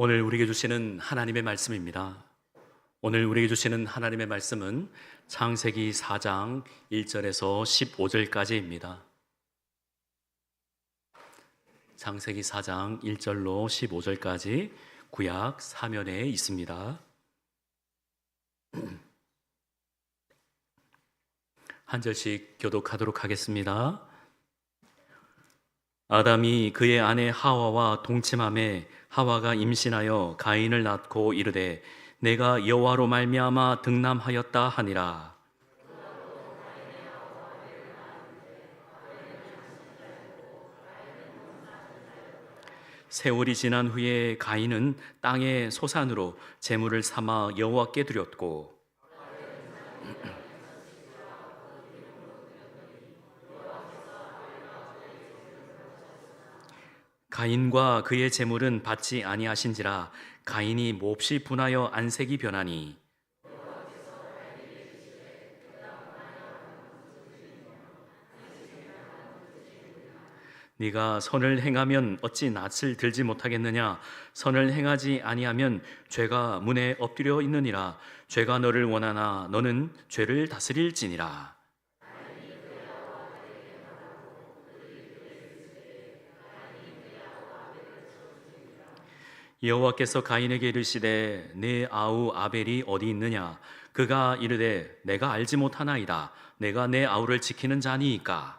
오늘 우리에게 주시는 하나님의 말씀입니다. 오늘 우리에게 주시는 하나님의 말씀은 창세기 4장 1절에서 15절까지입니다. 창세기 4장 1절로 15절까지 구약 사면에 있습니다. 한 절씩 교독하도록 하겠습니다. 아담이 그의 아내 하와와 동침함에 하와가 임신하여 가인을 낳고 이르되 내가 여호와로 말미암아 등남하였다 하니라. 세월이 지난 후에 가인은 땅의 소산으로 제물을 삼아 여호와께 드렸고 가인과 그의 제물은 받지 아니하신지라 가인이 몹시 분하여 안색이 변하니 네가 선을 행하면 어찌 낯을 들지 못하겠느냐. 선을 행하지 아니하면 죄가 문에 엎드려 있느니라. 죄가 너를 원하나 너는 죄를 다스릴지니라. 여호와께서 가인에게 이르시되 내 아우 아벨이 어디 있느냐. 그가 이르되 내가 알지 못하나이다. 내가 내 아우를 지키는 자니이까.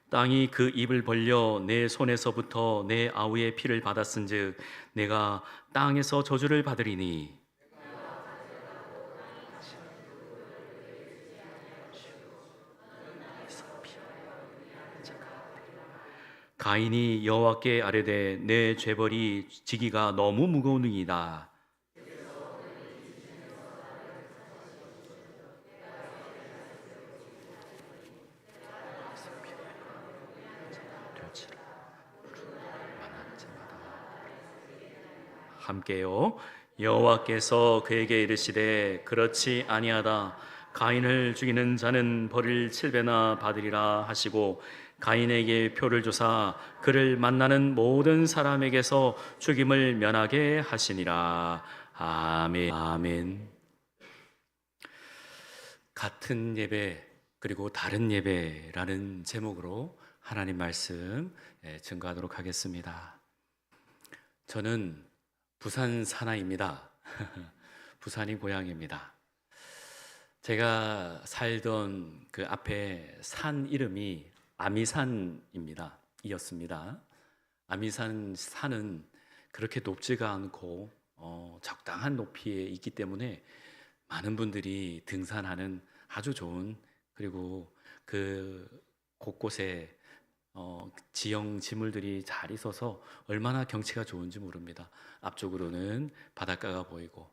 땅이 그 입을 벌려 내 손에서부터 내 아우의 피를 받았은즉 내가 땅에서 저주를 받으리니 가인이 여호와께 아뢰되 내 죄벌이 지기가 너무 무거우니이다. 함께요. 여호와께서 그에게 이르시되 그렇지 아니하다. 가인을 죽이는 자는 벌을 7배나 받으리라 하시고 가인에게 표를 주사 그를 만나는 모든 사람에게서 죽임을 면하게 하시니라. 아멘. 아멘. 같은 예배 그리고 다른 예배라는 제목으로 하나님 말씀 증거하도록 하겠습니다. 저는 부산 사나이입니다. 부산이 고향입니다. 제가 살던 그 앞에 산 이름이 아미산입니다. 이었습니다. 아미산 산은 그렇게 높지가 않고 적당한 높이에 있기 때문에 많은 분들이 등산하는 아주 좋은 그리고 그 곳곳에 지형 지물들이 잘 있어서 얼마나 경치가 좋은지 모릅니다. 앞쪽으로는 바닷가가 보이고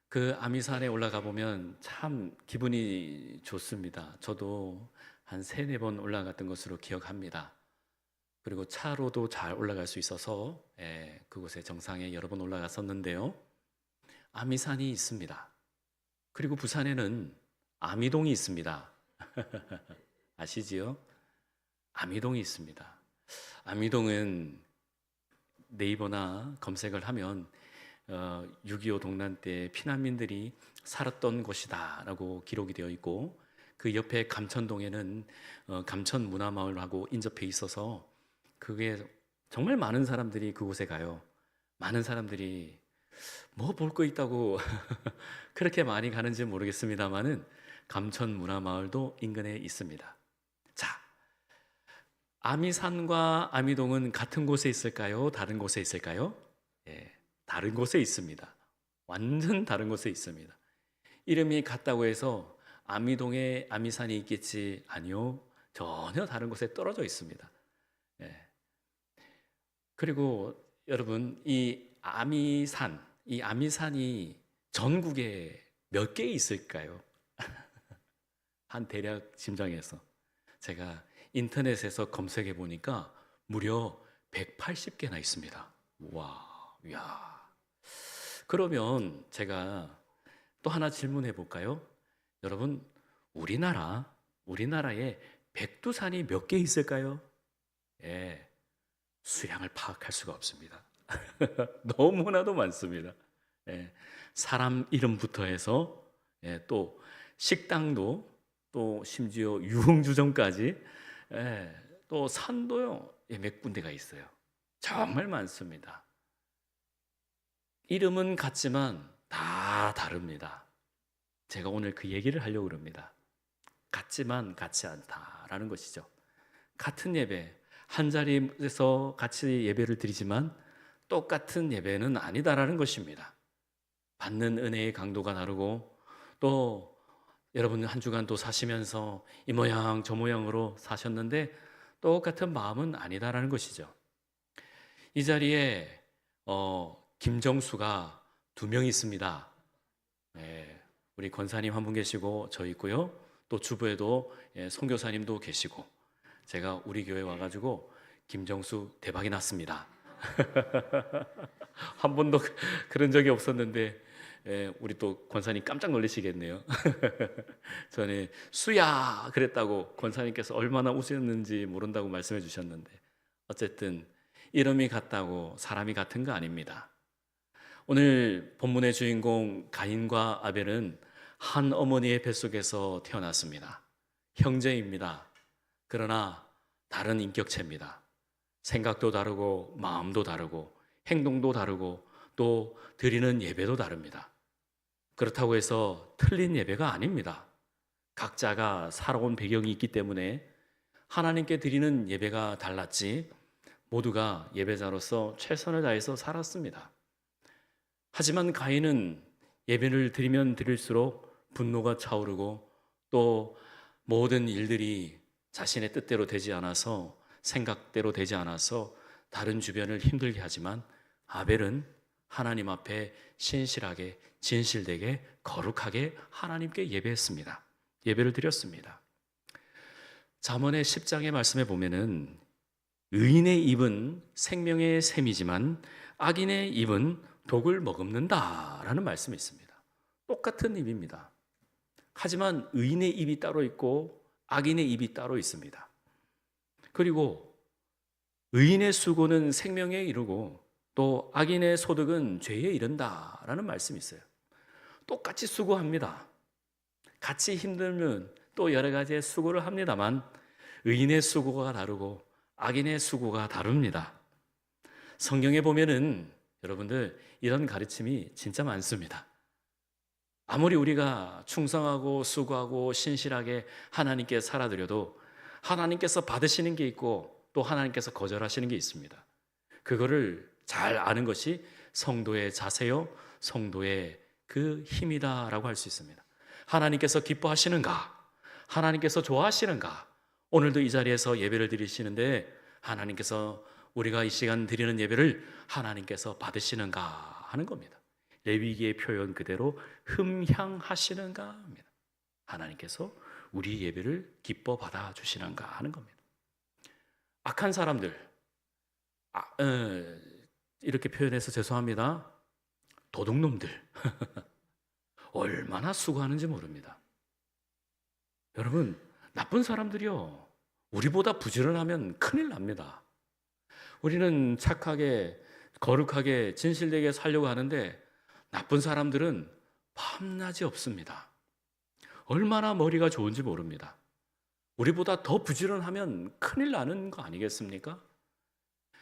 그 아미산에 올라가 보면 참 기분이 좋습니다. 저도 한 3-4번 올라갔던 것으로 기억합니다. 그리고 차로도 잘 올라갈 수 있어서 그곳에 정상에 여러 번 올라갔었는데요. 아미산이 있습니다. 그리고 부산에는 아미동이 있습니다. 아시지요? 아미동이 있습니다. 아미동은 네이버나 검색을 하면 6.25 동란 때 피난민들이 살았던 곳이다라고 기록이 되어 있고 그 옆에 감천동에는 감천문화마을하고 인접해 있어서 그게 정말 많은 사람들이 그곳에 가요. 많은 사람들이 뭐 볼 거 있다고 그렇게 많이 가는지 모르겠습니다만은 감천문화마을도 인근에 있습니다. 자, 아미산과 아미동은 같은 곳에 있을까요? 다른 곳에 있을까요? 다른 곳에 있습니다. 완전 다른 곳에 있습니다. 이름이 같다고 해서 아미동에 아미산이 있겠지? 아니요. 전혀 다른 곳에 떨어져 있습니다. 그리고 여러분, 이 아미산이 전국에 몇 개 있을까요? 한 대략 짐작해서 제가 인터넷에서 검색해 보니까 무려 180개나 있습니다. 와, 야. 그러면 제가 또 하나 질문해 볼까요? 여러분, 우리나라에 백두산이 몇 개 있을까요? 예, 수량을 파악할 수가 없습니다. 너무나도 많습니다. 예, 사람 이름부터 해서 또 식당도 또 심지어 유흥주점까지 또 산도요 몇 군데가 있어요. 정말 많습니다. 이름은 같지만 다 다릅니다. 제가 오늘 그 얘기를 하려고 합니다. 같지만 같지 않다라는 것이죠. 같은 예배, 한 자리에서 같이 예배를 드리지만 똑같은 예배는 아니다라는 것입니다. 받는 은혜의 강도가 다르고 또 여러분 한 주간 또 사시면서 이 모양 저 모양으로 사셨는데 똑같은 마음은 아니다라는 것이죠. 이 자리에 김정수가 2명 있습니다. 우리 권사님 한 분 계시고 저 있고요. 또 주부에도 선교사님도 계시고 제가 우리 교회 와가지고 김정수 대박이 났습니다. 한 번도 그런 적이 없었는데 우리 또 권사님 깜짝 놀라시겠네요. 전에 수야 그랬다고 권사님께서 얼마나 우셨는지 모른다고 말씀해 주셨는데 어쨌든 이름이 같다고 사람이 같은 거 아닙니다. 오늘 본문의 주인공 가인과 아벨은 한 어머니의 뱃속에서 태어났습니다. 형제입니다. 그러나 다른 인격체입니다. 생각도 다르고 마음도 다르고 행동도 다르고 또 드리는 예배도 다릅니다. 그렇다고 해서 틀린 예배가 아닙니다. 각자가 살아온 배경이 있기 때문에 하나님께 드리는 예배가 달랐지 모두가 예배자로서 최선을 다해서 살았습니다. 하지만 가인은 예배를 드리면 드릴수록 분노가 차오르고 또 모든 일들이 자신의 뜻대로 되지 않아서 생각대로 되지 않아서 다른 주변을 힘들게 하지만 아벨은 하나님 앞에 신실하게 진실되게 거룩하게 하나님께 예배했습니다. 예배를 드렸습니다. 잠언의 10장의 말씀에 보면은 의인의 입은 생명의 샘이지만 악인의 입은 독을 머금는다라는 말씀이 있습니다. 똑같은 입입니다. 하지만 의인의 입이 따로 있고 악인의 입이 따로 있습니다. 그리고 의인의 수고는 생명에 이르고 또 악인의 소득은 죄에 이른다라는 말씀이 있어요. 똑같이 수고합니다. 같이 힘들면 또 여러 가지의 수고를 합니다만 의인의 수고가 다르고 악인의 수고가 다릅니다. 성경에 보면은 여러분들 이런 가르침이 진짜 많습니다. 아무리 우리가 충성하고 수고하고 신실하게 하나님께 살아드려도 하나님께서 받으시는 게 있고 또 하나님께서 거절하시는 게 있습니다. 그거를 잘 아는 것이 성도의 자세요, 성도의 그 힘이다라고 할 수 있습니다. 하나님께서 기뻐하시는가? 하나님께서 좋아하시는가? 오늘도 이 자리에서 예배를 드리시는데 하나님께서 우리가 이 시간 드리는 예배를 하나님께서 받으시는가 하는 겁니다. 레위기의 표현 그대로 흠향하시는가 합니다. 하나님께서 우리 예배를 기뻐 받아주시는가 하는 겁니다. 악한 사람들, 이렇게 표현해서 죄송합니다. 도둑놈들 얼마나 수고하는지 모릅니다. 여러분, 나쁜 사람들이요 우리보다 부지런하면 큰일 납니다. 우리는 착하게 거룩하게 진실되게 살려고 하는데 나쁜 사람들은 밤낮이 없습니다. 얼마나 머리가 좋은지 모릅니다. 우리보다 더 부지런하면 큰일 나는 거 아니겠습니까?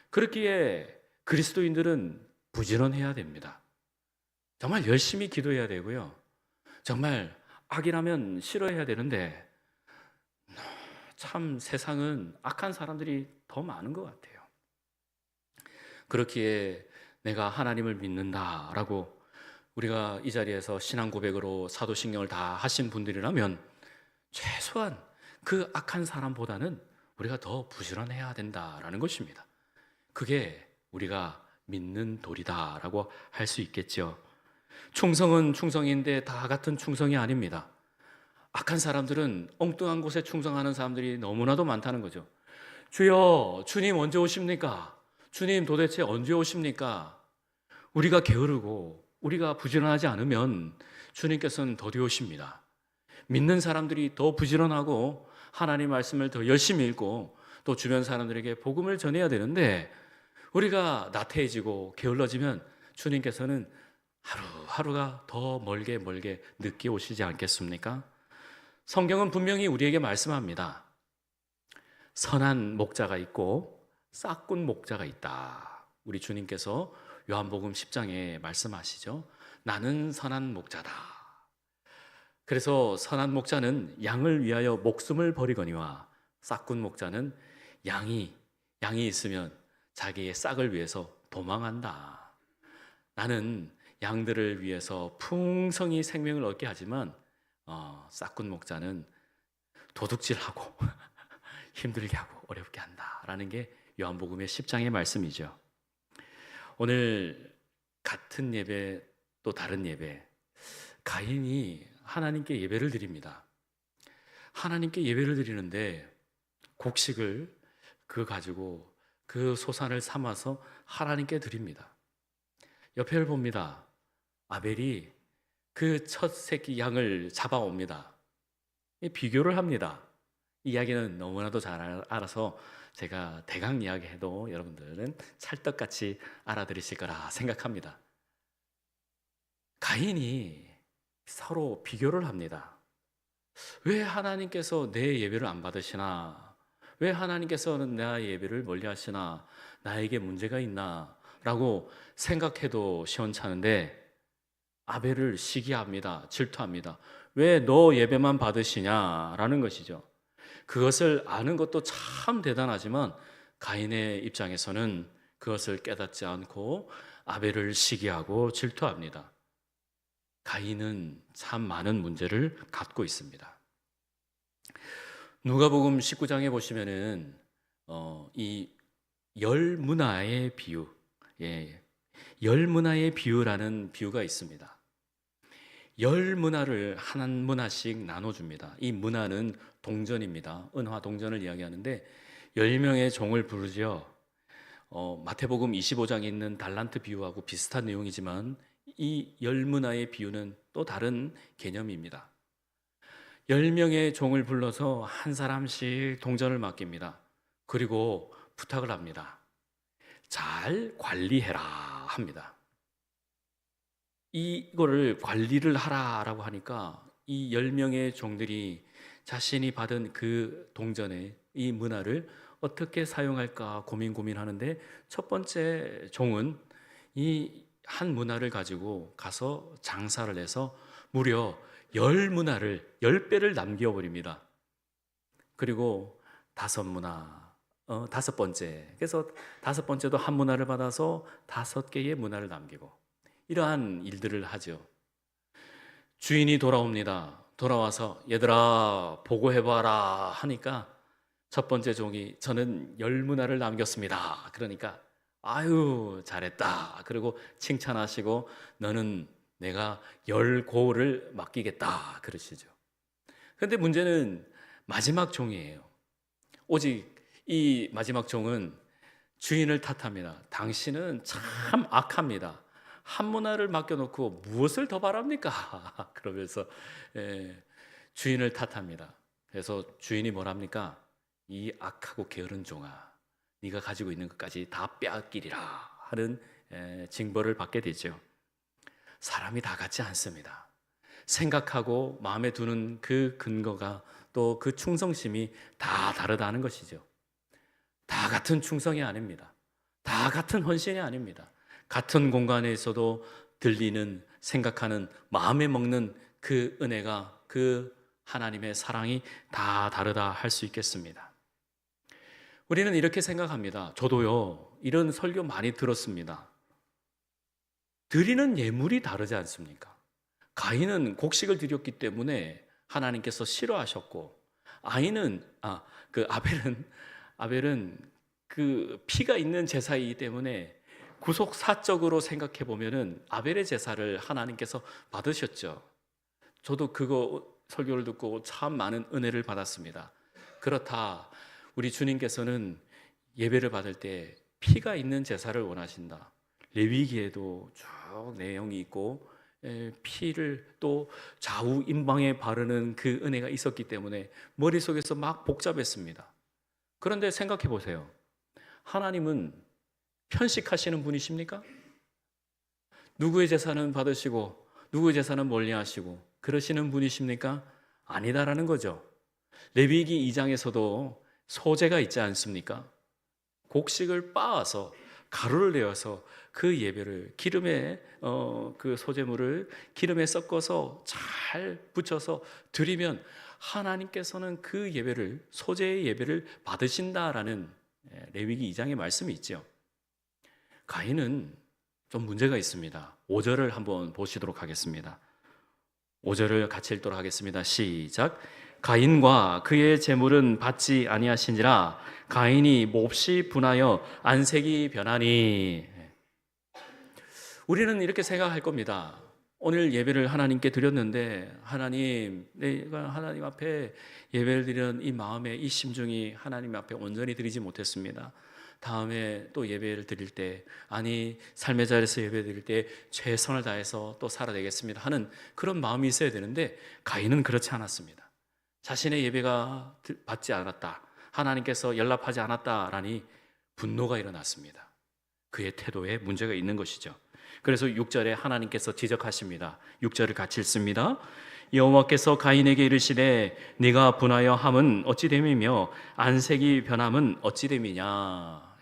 그렇기에 그리스도인들은 부지런해야 됩니다. 정말 열심히 기도해야 되고요. 정말 악이라면 싫어해야 되는데 참 세상은 악한 사람들이 더 많은 것 같아요. 그렇기에 내가 하나님을 믿는다라고 우리가 이 자리에서 신앙 고백으로 사도신경을 다 하신 분들이라면 최소한 그 악한 사람보다는 우리가 더 부지런해야 된다라는 것입니다. 그게 우리가 믿는 도리다라고 할 수 있겠죠. 충성은 충성인데 다 같은 충성이 아닙니다. 악한 사람들은 엉뚱한 곳에 충성하는 사람들이 너무나도 많다는 거죠. 주여, 주님 언제 오십니까? 주님 도대체 언제 오십니까? 우리가 게으르고 우리가 부지런하지 않으면 주님께서는 더디 오십니다. 믿는 사람들이 더 부지런하고 하나님 말씀을 더 열심히 읽고 또 주변 사람들에게 복음을 전해야 되는데 우리가 나태해지고 게을러지면 주님께서는 하루하루가 더 멀게 늦게 오시지 않겠습니까? 성경은 분명히 우리에게 말씀합니다. 선한 목자가 있고 싹군 목자가 있다. 우리 주님께서 요한복음 10장에 말씀하시죠. 나는 선한 목자다. 그래서 선한 목자는 양을 위하여 목숨을 버리거니와 싹군 목자는 양이 있으면 자기의 싹을 위해서 도망한다. 나는 양들을 위해서 풍성히 생명을 얻게 하지만 싹군 목자는 도둑질하고 힘들게 하고 어렵게 한다라는 게 요한복음의 10장의 말씀이죠. 오늘 같은 예배 또 다른 예배, 가인이 하나님께 예배를 드립니다. 하나님께 예배를 드리는데 곡식을 가지고 그 소산을 삼아서 하나님께 드립니다. 옆에를 봅니다. 아벨이 그 첫 새끼 양을 잡아옵니다. 비교를 합니다. 이야기는 너무나도 잘 알아서 제가 대강 이야기해도 여러분들은 찰떡같이 알아들으실 거라 생각합니다. 가인이 서로 비교를 합니다. 왜 하나님께서 내 예배를 안 받으시나? 왜 하나님께서는 나의 예배를 멀리 하시나? 나에게 문제가 있나? 라고 생각해도 시원찮은데 아벨을 시기합니다. 질투합니다. 왜 너 예배만 받으시냐? 라는 것이죠. 그것을 아는 것도 참 대단하지만 가인의 입장에서는 그것을 깨닫지 않고 아벨을 시기하고 질투합니다. 가인은 참 많은 문제를 갖고 있습니다. 누가복음 19장에 보시면은 이 열 문화의 비유, 열 문화의 비유라는 비유가 있습니다. 열 문화를 한 문화씩 나눠줍니다. 이 문화는 동전입니다. 은화 동전을 이야기하는데 10명의 종을 부르죠. 마태복음 25장에 있는 달란트 비유하고 비슷한 내용이지만 이 열 문화의 비유는 또 다른 개념입니다. 10명의 종을 불러서 한 사람씩 동전을 맡깁니다. 그리고 부탁을 합니다. 잘 관리해라 합니다. 이거를 관리를 하라라고 하니까 이 10명의 종들이 자신이 받은 그 동전의 이 문화를 어떻게 사용할까 고민하는데 첫 번째 종은 이 한 문화를 가지고 가서 장사를 해서 무려 10문화를 10배를 남겨버립니다. 그리고 다섯 문화, 다섯 번째. 그래서 다섯 번째도 한 문화를 받아서 5개의 문화를 남기고 이러한 일들을 하죠. 주인이 돌아옵니다. 돌아와서 얘들아 보고해봐라 하니까 첫 번째 종이 저는 10문화를 남겼습니다. 그러니까 아유 잘했다. 그리고 칭찬하시고 너는 내가 10고를 맡기겠다 그러시죠. 그런데 문제는 마지막 종이에요. 오직 이 마지막 종은 주인을 탓합니다. 당신은 참 악합니다. 한 문화를 맡겨놓고 무엇을 더 바랍니까? 그러면서 주인을 탓합니다. 그래서 주인이 뭐랍니까? 이 악하고 게으른 종아, 네가 가지고 있는 것까지 다 빼앗기리라 하는 징벌을 받게 되죠. 사람이 다 같지 않습니다. 생각하고 마음에 두는 그 근거가 또 그 충성심이 다 다르다는 것이죠. 다 같은 충성이 아닙니다. 다 같은 헌신이 아닙니다. 같은 공간에 있어도 들리는 생각하는 마음에 먹는 그 은혜가 그 하나님의 사랑이 다 다르다 할 수 있겠습니다. 우리는 이렇게 생각합니다. 저도요 이런 설교 많이 들었습니다. 드리는 예물이 다르지 않습니까? 가인은 곡식을 드렸기 때문에 하나님께서 싫어하셨고 아벨은 그 피가 있는 제사이기 때문에 구속사적으로 생각해 보면은 아벨의 제사를 하나님께서 받으셨죠. 저도 그거 설교를 듣고 참 많은 은혜를 받았습니다. 그렇다. 우리 주님께서는 예배를 받을 때 피가 있는 제사를 원하신다. 레위기에도 쭉 내용이 있고 피를 또 좌우 임방에 바르는 그 은혜가 있었기 때문에 머릿속에서 막 복잡했습니다. 그런데 생각해 보세요. 하나님은 편식하시는 분이십니까? 누구의 재산은 받으시고 누구의 재산은 멀리하시고 그러시는 분이십니까? 아니다라는 거죠. 레위기 2장에서도 소제가 있지 않습니까? 곡식을 빻아서 가루를 내어서 그 예배를 기름에 그 소제물을 기름에 섞어서 잘 붙여서 드리면 하나님께서는 그 예배를 소제의 예배를 받으신다라는 레위기 2장의 말씀이 있죠. 가인은 좀 문제가 있습니다. 5절을 한번 보시도록 하겠습니다. 5절을 같이 읽도록 하겠습니다. 시작. 가인과 그의 재물은 받지 아니하신지라 가인이 몹시 분하여 안색이 변하니. 우리는 이렇게 생각할 겁니다. 오늘 예배를 하나님께 드렸는데 하나님, 내가 하나님 앞에 예배를 드리는 이 마음의 이 심중이 하나님 앞에 온전히 드리지 못했습니다. 다음에 또 예배를 드릴 때, 아니 삶의 자리에서 예배 드릴 때 최선을 다해서 또 살아내겠습니다 하는 그런 마음이 있어야 되는데 가인은 그렇지 않았습니다. 자신의 예배가 받지 않았다, 하나님께서 연락하지 않았다라니 분노가 일어났습니다. 그의 태도에 문제가 있는 것이죠. 그래서 6절에 하나님께서 지적하십니다. 6절을 같이 읽습니다. 여호와께서 가인에게 이르시되 네가 분하여 함은 어찌 됨이며 안색이 변함은 어찌 됨이냐.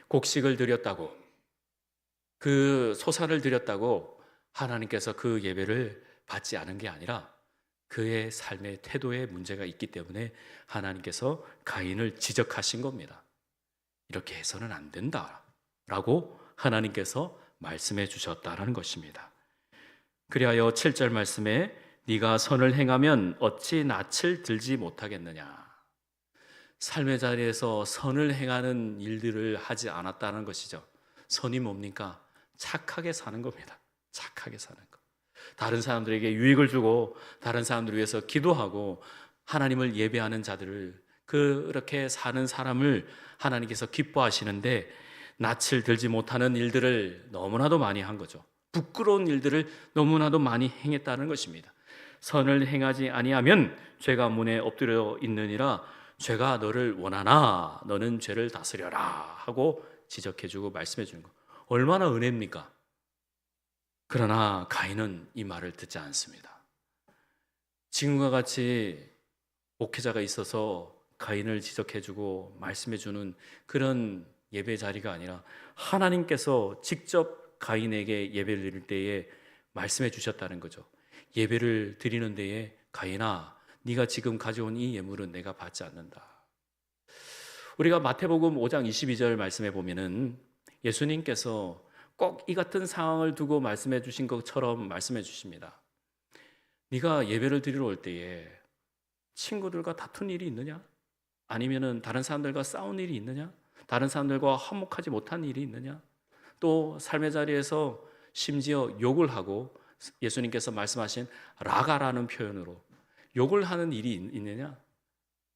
곡식을 드렸다고, 그 소산을 드렸다고 하나님께서 그 예배를 받지 않은 게 아니라 그의 삶의 태도에 문제가 있기 때문에 하나님께서 가인을 지적하신 겁니다. 이렇게 해서는 안 된다라고 하나님께서 말씀해 주셨다라는 것입니다. 그리하여 7절 말씀에 네가 선을 행하면 어찌 낯을 들지 못하겠느냐. 삶의 자리에서 선을 행하는 일들을 하지 않았다는 것이죠. 선이 뭡니까? 착하게 사는 겁니다. 착하게 사는 것. 다른 사람들에게 유익을 주고 다른 사람들을 위해서 기도하고 하나님을 예배하는 자들을, 그렇게 사는 사람을 하나님께서 기뻐하시는데 낯을 들지 못하는 일들을 너무나도 많이 한 거죠. 부끄러운 일들을 너무나도 많이 행했다는 것입니다. 선을 행하지 아니하면 죄가 문에 엎드려 있느니라 죄가 너를 원하나 너는 죄를 다스려라 하고 지적해주고 말씀해주는 것, 얼마나 은혜입니까? 그러나 가인은 이 말을 듣지 않습니다. 지금과 같이 목회자가 있어서 가인을 지적해주고 말씀해주는 그런 예배 자리가 아니라 하나님께서 직접 가인에게 예배를 드릴 때에 말씀해 주셨다는 거죠. 예배를 드리는 데에 가인아, 네가 지금 가져온 이 예물은 내가 받지 않는다. 우리가 마태복음 5장 22절 말씀해 보면은 예수님께서 꼭 이 같은 상황을 두고 말씀해 주신 것처럼 말씀해 주십니다. 네가 예배를 드리러 올 때에 친구들과 다툰 일이 있느냐? 아니면은 다른 사람들과 싸운 일이 있느냐? 다른 사람들과 화목하지 못한 일이 있느냐? 또 삶의 자리에서 심지어 욕을 하고 예수님께서 말씀하신 라가라는 표현으로 욕을 하는 일이 있느냐?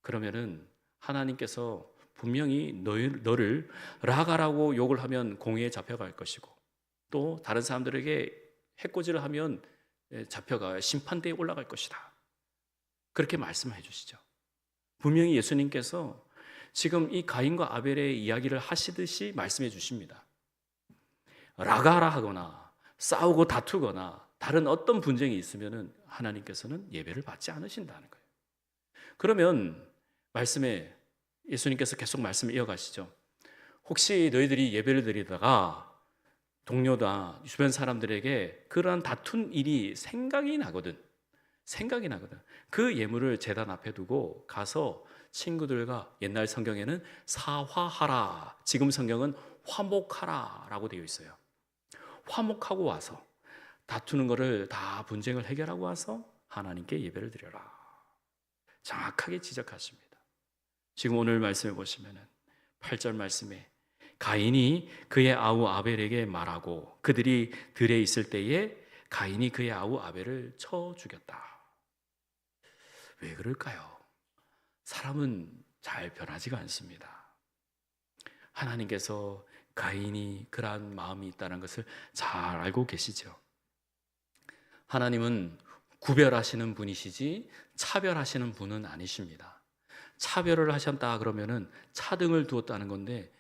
그러면은 하나님께서 분명히 너를 라가라고 욕을 하면 공회에 잡혀갈 것이고 또 다른 사람들에게 해코지를 하면 잡혀가 심판대에 올라갈 것이다. 그렇게 말씀해 주시죠. 분명히 예수님께서 지금 이 가인과 아벨의 이야기를 하시듯이 말씀해 주십니다. 라가라 하거나 싸우고 다투거나 다른 어떤 분쟁이 있으면 하나님께서는 예배를 받지 않으신다는 거예요. 그러면 말씀에 예수님께서 계속 말씀을 이어가시죠. 혹시 너희들이 예배를 드리다가 동료다 주변 사람들에게 그러한 다툰 일이 생각이 나거든. 그 예물을 제단 앞에 두고 가서 친구들과, 옛날 성경에는 사화하라, 지금 성경은 화목하라 라고 되어 있어요. 화목하고 와서 다투는 거를 다 분쟁을 해결하고 와서 하나님께 예배를 드려라. 정확하게 지적하십니다. 지금 오늘 말씀해 보시면은 8절 말씀에 가인이 그의 아우 아벨에게 말하고 그들이 들에 있을 때에 가인이 그의 아우 아벨을 쳐 죽였다. 왜 그럴까요? 사람은 잘 변하지가 않습니다. 하나님께서 가인이 그러한 마음이 있다는 것을 잘 알고 계시죠. 하나님은 구별하시는 분이시지 차별하시는 분은 아니십니다. 차별을 하셨다 그러면은 차등을 두었다는 건데,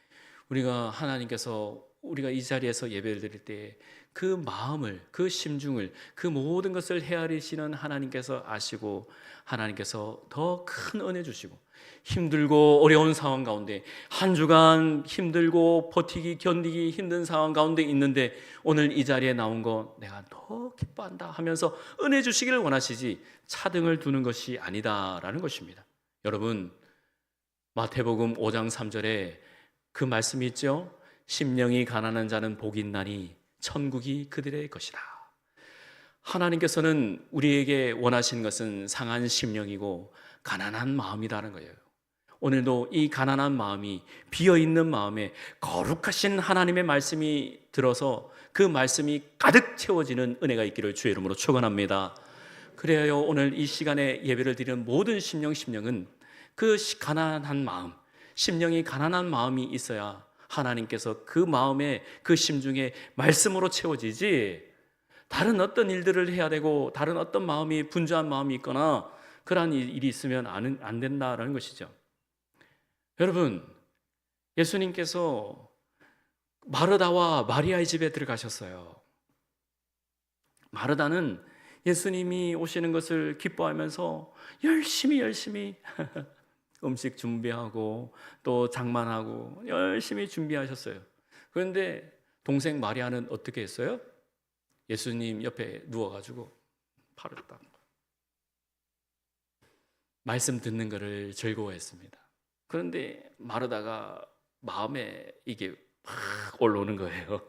우리가 하나님께서 우리가 이 자리에서 예배를 드릴 때 그 마음을, 그 심중을, 그 모든 것을 헤아리시는 하나님께서 아시고, 하나님께서 더 큰 은혜 주시고, 힘들고 어려운 상황 가운데 한 주간 힘들고 버티기 견디기 힘든 상황 가운데 있는데 오늘 이 자리에 나온 거 내가 더 기뻐한다 하면서 은혜 주시기를 원하시지 차등을 두는 것이 아니다라는 것입니다. 여러분, 마태복음 5장 3절에 그 말씀이 있죠. 심령이 가난한 자는 복이 있나니 천국이 그들의 것이라. 하나님께서는 우리에게 원하시는 것은 상한 심령이고 가난한 마음이라는 거예요. 오늘도 이 가난한 마음이, 비어있는 마음에 거룩하신 하나님의 말씀이 들어서 그 말씀이 가득 채워지는 은혜가 있기를 주의 이름으로 축원합니다. 그래야 오늘 이 시간에 예배를 드리는 모든 심령은 그 가난한 마음, 심령이 가난한 마음이 있어야 하나님께서 그 마음에, 그 심중에 말씀으로 채워지지, 다른 어떤 일들을 해야 되고 다른 어떤 마음이, 분주한 마음이 있거나 그러한 일이 있으면 안 된다라는 것이죠. 여러분, 예수님께서 마르다와 마리아의 집에 들어가셨어요. 마르다는 예수님이 오시는 것을 기뻐하면서 열심히 음식 준비하고 또 장만하고 열심히 준비하셨어요. 그런데 동생 마리아는 어떻게 했어요? 예수님 옆에 누워가지고 팔을 딱 말씀 듣는 것을 즐거워했습니다. 그런데 마르다가 마음에 이게 팍 올라오는 거예요.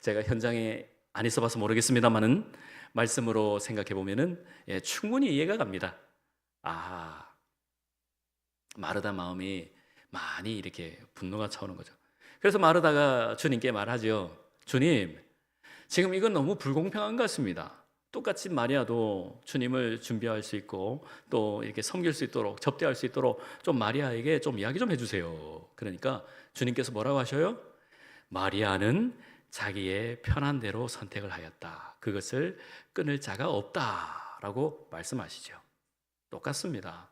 제가 현장에 안 있어봐서 모르겠습니다만은 말씀으로 생각해 보면은 충분히 이해가 갑니다. 마르다 마음이 많이 이렇게 분노가 차오는 거죠. 그래서 마르다가 주님께 말하죠. 주님, 지금 이건 너무 불공평한 것 같습니다. 똑같이 마리아도 주님을 준비할 수 있고 또 이렇게 섬길 수 있도록, 접대할 수 있도록 좀 마리아에게 좀 이야기 좀 해주세요. 그러니까 주님께서 뭐라고 하셔요? 마리아는 자기의 편한 대로 선택을 하였다. 그것을 끊을 자가 없다라고 말씀하시죠. 똑같습니다.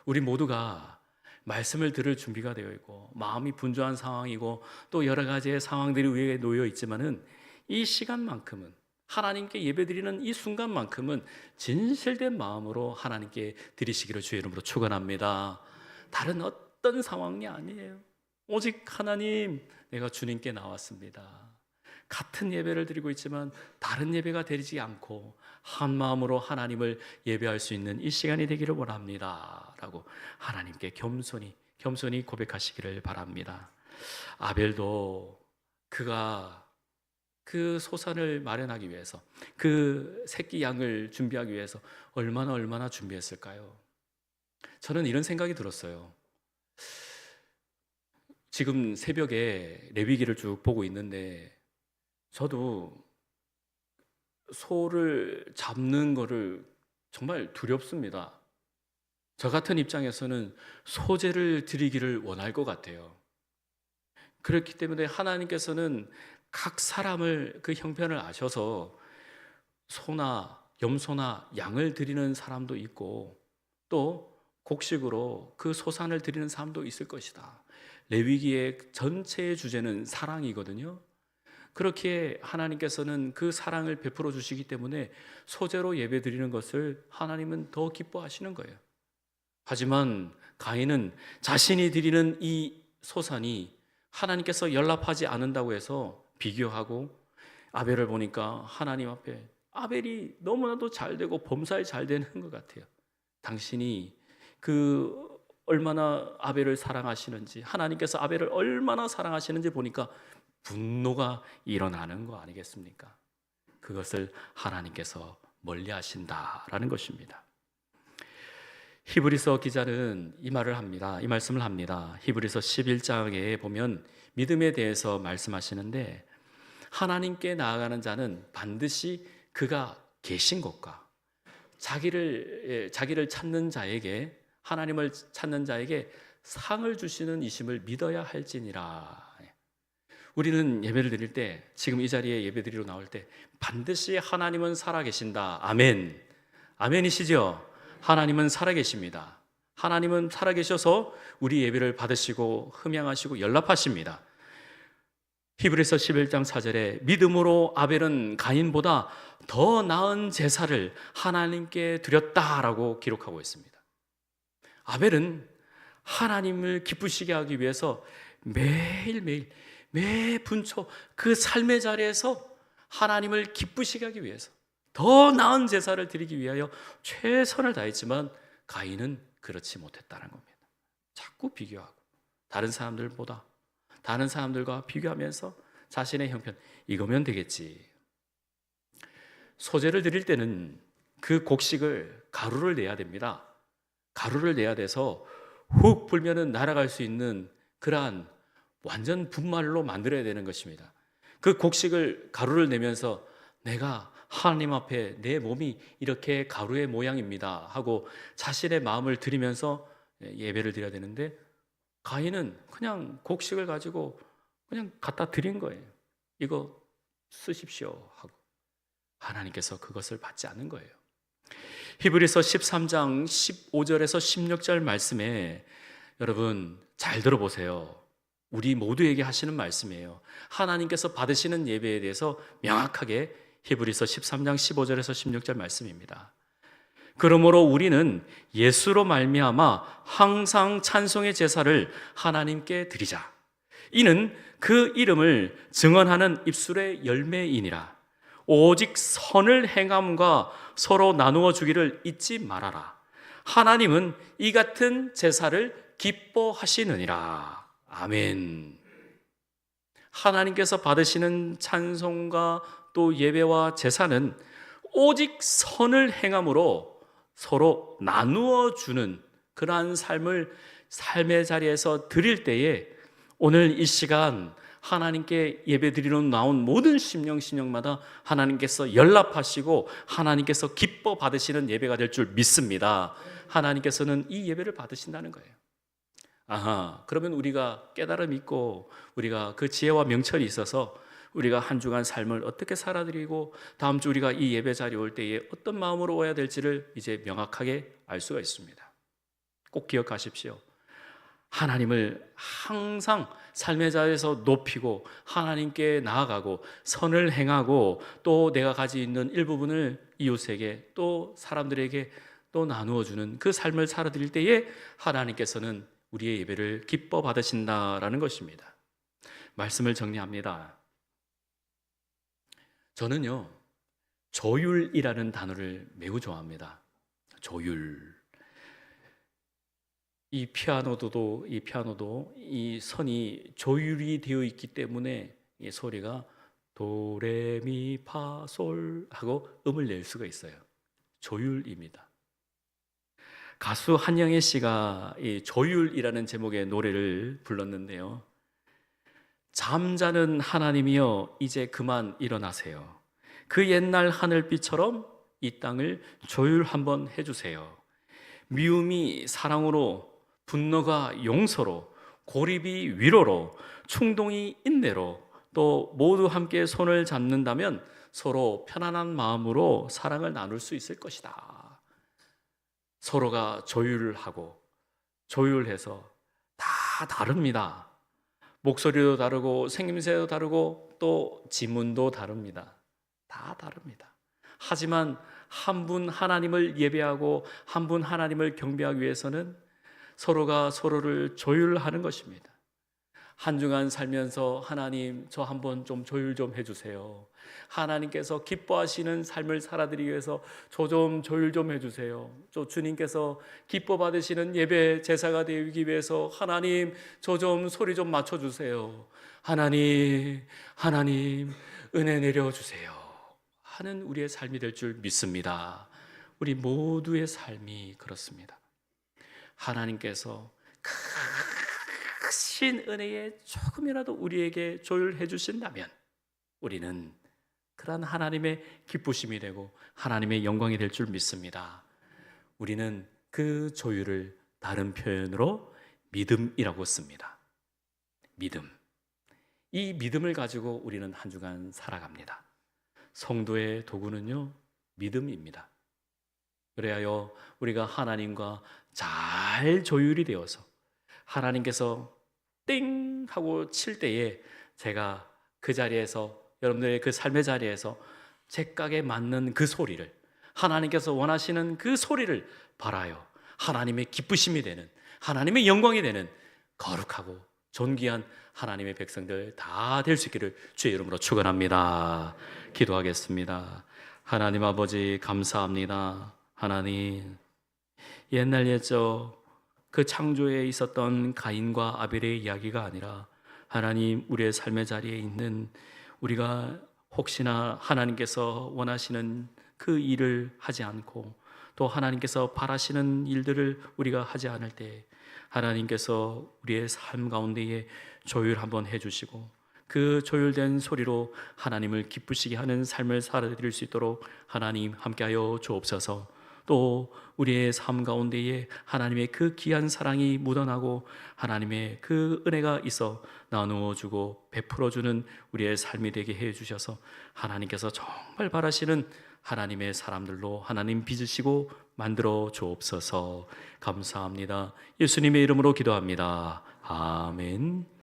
우리 모두가 말씀을 들을 준비가 되어 있고 마음이 분주한 상황이고 또 여러 가지의 상황들이 위에 놓여 있지만은 이 시간만큼은, 하나님께 예배드리는 이 순간만큼은 진실된 마음으로 하나님께 드리시기를 주의 이름으로 축원합니다. 다른 어떤 상황이 아니에요. 오직 하나님, 내가 주님께 나왔습니다. 같은 예배를 드리고 있지만 다른 예배가 되지 않고 한 마음으로 하나님을 예배할 수 있는 이 시간이 되기를 원합니다 라고 하나님께 겸손히 고백하시기를 바랍니다. 아벨도 그가 그 소산을 마련하기 위해서, 그 새끼 양을 준비하기 위해서 얼마나 준비했을까요? 저는 이런 생각이 들었어요. 지금 새벽에 레위기를 쭉 보고 있는데 저도 소를 잡는 거를 정말 두렵습니다. 저 같은 입장에서는 소제를 드리기를 원할 것 같아요. 그렇기 때문에 하나님께서는 각 사람을 그 형편을 아셔서 소나 염소나 양을 드리는 사람도 있고 또 곡식으로 그 소산을 드리는 사람도 있을 것이다. 레위기의 전체의 주제는 사랑이거든요. 그렇게 하나님께서는 그 사랑을 베풀어 주시기 때문에 소제로 예배 드리는 것을 하나님은 더 기뻐하시는 거예요. 하지만 가인은 자신이 드리는 이 소산이 하나님께서 연락하지 않는다고 해서 비교하고, 아벨을 보니까 하나님 앞에 아벨이 너무나도 잘 되고 범사에 잘 되는 것 같아요. 당신이 그 얼마나 아벨을 사랑하시는지, 하나님께서 아벨을 얼마나 사랑하시는지 보니까 분노가 일어나는 거 아니겠습니까? 그것을 하나님께서 멀리 하신다라는 것입니다. 히브리서 기자는 이 말씀을 합니다. 히브리서 11장에 보면 믿음에 대해서 말씀하시는데, 하나님께 나아가는 자는 반드시 그가 계신 것과 자기를 찾는 자에게, 하나님을 찾는 자에게 상을 주시는 이심을 믿어야 할지니라. 우리는 예배를 드릴 때, 지금 이 자리에 예배 드리러 나올 때 반드시 하나님은 살아계신다. 아멘. 아멘이시죠? 하나님은 살아계십니다. 하나님은 살아계셔서 우리 예배를 받으시고 흠양하시고 연락하십니다. 히브리서 11장 4절에 믿음으로 아벨은 가인보다 더 나은 제사를 하나님께 드렸다라고 기록하고 있습니다. 아벨은 하나님을 기쁘시게 하기 위해서 매일매일 매 분초 그 삶의 자리에서 하나님을 기쁘시게 하기 위해서 더 나은 제사를 드리기 위하여 최선을 다했지만 가인은 그렇지 못했다는 겁니다. 자꾸 비교하고 다른 사람들과 비교하면서 자신의 형편, 이거면 되겠지. 소재를 드릴 때는 그 곡식을 가루를 내야 됩니다. 가루를 내야 돼서 훅 불면은 날아갈 수 있는 그러한 완전 분말로 만들어야 되는 것입니다. 그 곡식을 가루를 내면서 내가 하나님 앞에 내 몸이 이렇게 가루의 모양입니다 하고 자신의 마음을 드리면서 예배를 드려야 되는데, 가인은 그냥 곡식을 가지고 그냥 갖다 드린 거예요. 이거 쓰십시오 하고 하나님께서 그것을 받지 않는 거예요. 히브리서 13장 15절에서 16절 말씀에 여러분 잘 들어보세요. 우리 모두에게 하시는 말씀이에요. 하나님께서 받으시는 예배에 대해서 명확하게 히브리서 13장 15절에서 16절 말씀입니다. 그러므로 우리는 예수로 말미암아 항상 찬송의 제사를 하나님께 드리자. 이는 그 이름을 증언하는 입술의 열매이니라. 오직 선을 행함과 서로 나누어 주기를 잊지 말아라. 하나님은 이 같은 제사를 기뻐하시느니라. 아멘. 하나님께서 받으시는 찬송과 또 예배와 제사는 오직 선을 행함으로 서로 나누어 주는 그러한 삶의 자리에서 드릴 때에, 오늘 이 시간 하나님께 예배 드리러 나온 모든 심령마다 하나님께서 연락하시고 하나님께서 기뻐 받으시는 예배가 될 줄 믿습니다. 하나님께서는 이 예배를 받으신다는 거예요. 아하, 그러면 우리가 깨달음 있고 우리가 그 지혜와 명철이 있어서 우리가 한 주간 삶을 어떻게 살아드리고 다음 주 우리가 이 예배 자리에 올 때에 어떤 마음으로 와야 될지를 이제 명확하게 알 수가 있습니다. 꼭 기억하십시오. 하나님을 항상 삶의 자리에서 높이고 하나님께 나아가고 선을 행하고 또 내가 가지고 있는 일부분을 이웃에게 또 사람들에게 또 나누어 주는 그 삶을 살아드릴 때에 하나님께서는 우리의 예배를 기뻐 받으신다라는 것입니다. 말씀을 정리합니다. 저는요, 조율이라는 단어를 매우 좋아합니다. 조율. 이 피아노도 이 선이 조율이 되어 있기 때문에 이 소리가 도레미파솔 하고 음을 낼 수가 있어요. 조율입니다. 가수 한영애 씨가 이 조율이라는 제목의 노래를 불렀는데요. 잠자는 하나님이여 이제 그만 일어나세요. 그 옛날 하늘빛처럼 이 땅을 조율 한번 해주세요. 미움이 사랑으로, 분노가 용서로, 고립이 위로로, 충동이 인내로, 또 모두 함께 손을 잡는다면 서로 편안한 마음으로 사랑을 나눌 수 있을 것이다. 서로가 조율하고 조율해서 다 다릅니다. 목소리도 다르고 생김새도 다르고 또 지문도 다릅니다. 다 다릅니다. 하지만 한 분 하나님을 예배하고 한 분 하나님을 경배하기 위해서는 서로가 서로를 조율하는 것입니다. 한 주간 살면서 하나님 저 한번 좀 조율 좀 해주세요. 하나님께서 기뻐하시는 삶을 살아드리기 위해서 저 좀 조율 좀 해주세요. 저 주님께서 기뻐 받으시는 예배 제사가 되기 위해서 하나님 저 좀 소리 좀 맞춰주세요. 하나님 은혜 내려주세요 하는 우리의 삶이 될 줄 믿습니다. 우리 모두의 삶이 그렇습니다. 하나님께서 크신 은혜에 조금이라도 우리에게 조율해 주신다면 우리는 그러한 하나님의 기쁘심이 되고 하나님의 영광이 될 줄 믿습니다. 우리는 그 조율을 다른 표현으로 믿음이라고 씁니다. 믿음. 이 믿음을 가지고 우리는 한 주간 살아갑니다. 성도의 도구는요, 믿음입니다. 그래야요, 우리가 하나님과 잘 조율이 되어서 하나님께서 땡 하고 칠 때에 제가 그 자리에서, 여러분들의 그 삶의 자리에서 제각에 맞는 그 소리를, 하나님께서 원하시는 그 소리를 발하여 하나님의 기쁘심이 되는, 하나님의 영광이 되는 거룩하고 존귀한 하나님의 백성들 다 될 수 있기를 주의 이름으로 축원합니다. 기도하겠습니다. 하나님 아버지 감사합니다. 하나님, 옛날 옛적 그 창조에 있었던 가인과 아벨의 이야기가 아니라 하나님, 우리의 삶의 자리에 있는 우리가 혹시나 하나님께서 원하시는 그 일을 하지 않고 또 하나님께서 바라시는 일들을 우리가 하지 않을 때 하나님께서 우리의 삶 가운데에 조율 한번 해주시고 그 조율된 소리로 하나님을 기쁘시게 하는 삶을 살아드릴 수 있도록 하나님 함께하여 주옵소서. 또 우리의 삶 가운데에 하나님의 그 귀한 사랑이 묻어나고 하나님의 그 은혜가 있어 나누어주고 베풀어주는 우리의 삶이 되게 해주셔서 하나님께서 정말 바라시는 하나님의 사람들로 하나님 빚으시고 만들어 주옵소서. 감사합니다. 예수님의 이름으로 기도합니다. 아멘.